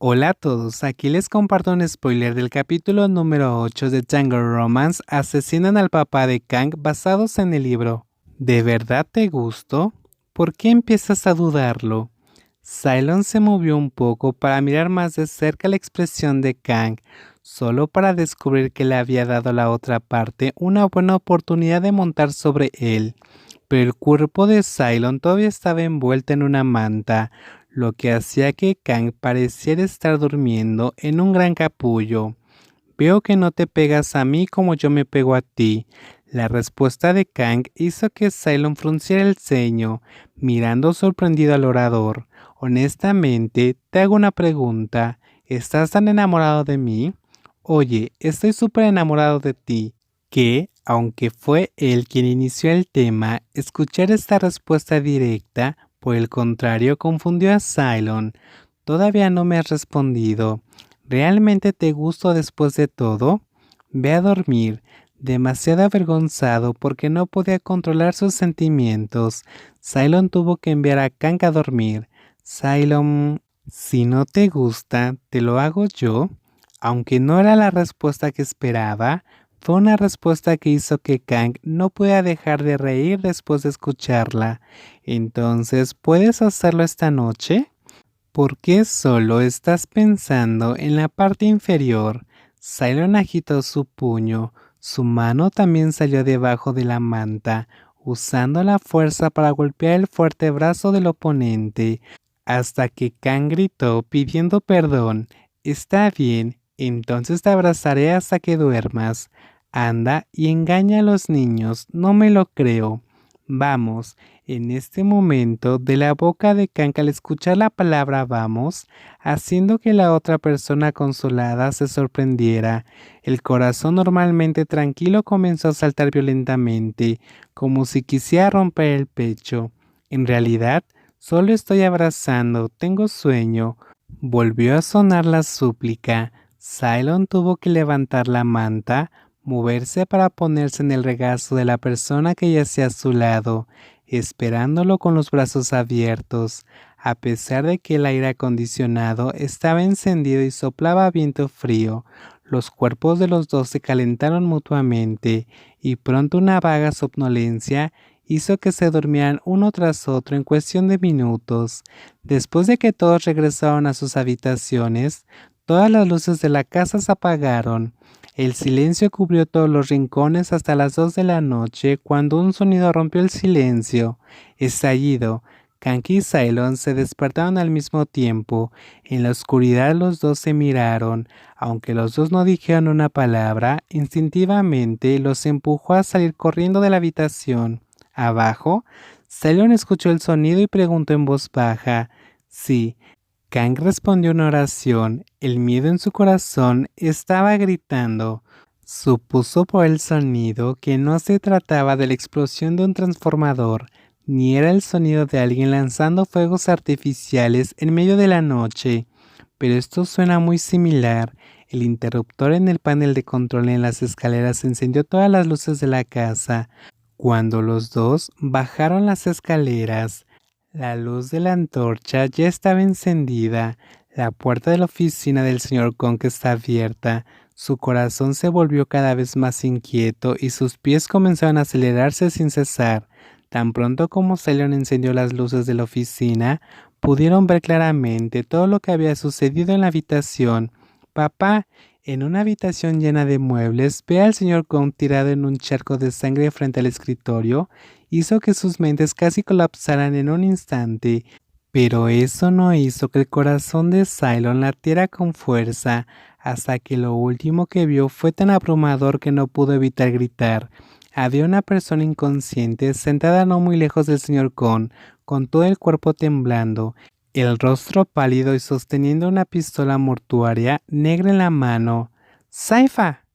Hola a todos, aquí les comparto un spoiler del capítulo número 8 de Jungle Romance. Asesinan al papá de Kang basados en el libro. ¿De verdad te gustó? ¿Por qué empiezas a dudarlo? Cylon se movió un poco para mirar más de cerca la expresión de Kang, solo para descubrir que le había dado a la otra parte una buena oportunidad de montar sobre él. Pero el cuerpo de Cylon todavía estaba envuelto en una manta, lo que hacía que Kang pareciera estar durmiendo en un gran capullo. Veo que no te pegas a mí como yo me pego a ti. La respuesta de Kang hizo que Cylon frunciera el ceño, mirando sorprendido al orador. Honestamente, te hago una pregunta. ¿Estás tan enamorado de mí? Oye, estoy súper enamorado de ti. Que, aunque fue él quien inició el tema, escuchar esta respuesta directa, por el contrario, confundió a Cylon. Todavía no me has respondido. ¿Realmente te gusto después de todo? Ve a dormir, demasiado avergonzado porque no podía controlar sus sentimientos. Cylon tuvo que enviar a Kang a dormir. Cylon, si no te gusta, te lo hago yo. Aunque no era la respuesta que esperaba, fue una respuesta que hizo que Kang no pudiera dejar de reír después de escucharla. Entonces, ¿puedes hacerlo esta noche? ¿Por qué solo estás pensando en la parte inferior? Cylon agitó su puño. Su mano también salió debajo de la manta, usando la fuerza para golpear el fuerte brazo del oponente, hasta que Kang gritó pidiendo perdón. Está bien, entonces te abrazaré hasta que duermas. Anda y engaña a los niños, no me lo creo. Vamos. En este momento, de la boca de Kang al escuchar la palabra vamos, haciendo que la otra persona consolada se sorprendiera, el corazón normalmente tranquilo comenzó a saltar violentamente, como si quisiera romper el pecho. En realidad, solo estoy abrazando, tengo sueño. Volvió a sonar la súplica. Cylon tuvo que levantar la manta, moverse para ponerse en el regazo de la persona que yacía a su lado, esperándolo con los brazos abiertos, a pesar de que el aire acondicionado estaba encendido y soplaba viento frío. Los cuerpos de los dos se calentaron mutuamente, y pronto una vaga somnolencia hizo que se durmieran uno tras otro en cuestión de minutos. Después de que todos regresaron a sus habitaciones, todas las luces de la casa se apagaron. El silencio cubrió todos los rincones hasta las 2 de la noche, cuando un sonido rompió el silencio. Estallido. Kanki y Cylon se despertaron al mismo tiempo. En la oscuridad los dos se miraron. Aunque los dos no dijeron una palabra, instintivamente los empujó a salir corriendo de la habitación. Abajo, Cylon escuchó el sonido y preguntó en voz baja. Sí. Kang respondió una oración. El miedo en su corazón estaba gritando. Supuso por el sonido que no se trataba de la explosión de un transformador, ni era el sonido de alguien lanzando fuegos artificiales en medio de la noche. Pero esto suena muy similar. El interruptor en el panel de control en las escaleras encendió todas las luces de la casa. Cuando los dos bajaron las escaleras, la luz de la antorcha ya estaba encendida. La puerta de la oficina del señor Kong está abierta. Su corazón se volvió cada vez más inquieto y sus pies comenzaron a acelerarse sin cesar. Tan pronto como Cylon encendió las luces de la oficina, pudieron ver claramente todo lo que había sucedido en la habitación. Papá, en una habitación llena de muebles, ve al señor Kong tirado en un charco de sangre frente al escritorio. Hizo que sus mentes casi colapsaran en un instante, pero eso no hizo que el corazón de Cylon latiera con fuerza, hasta que lo último que vio fue tan abrumador que no pudo evitar gritar. Había una persona inconsciente sentada no muy lejos del señor Kong, con todo el cuerpo temblando, el rostro pálido y sosteniendo una pistola mortuaria negra en la mano. ¡Saifa!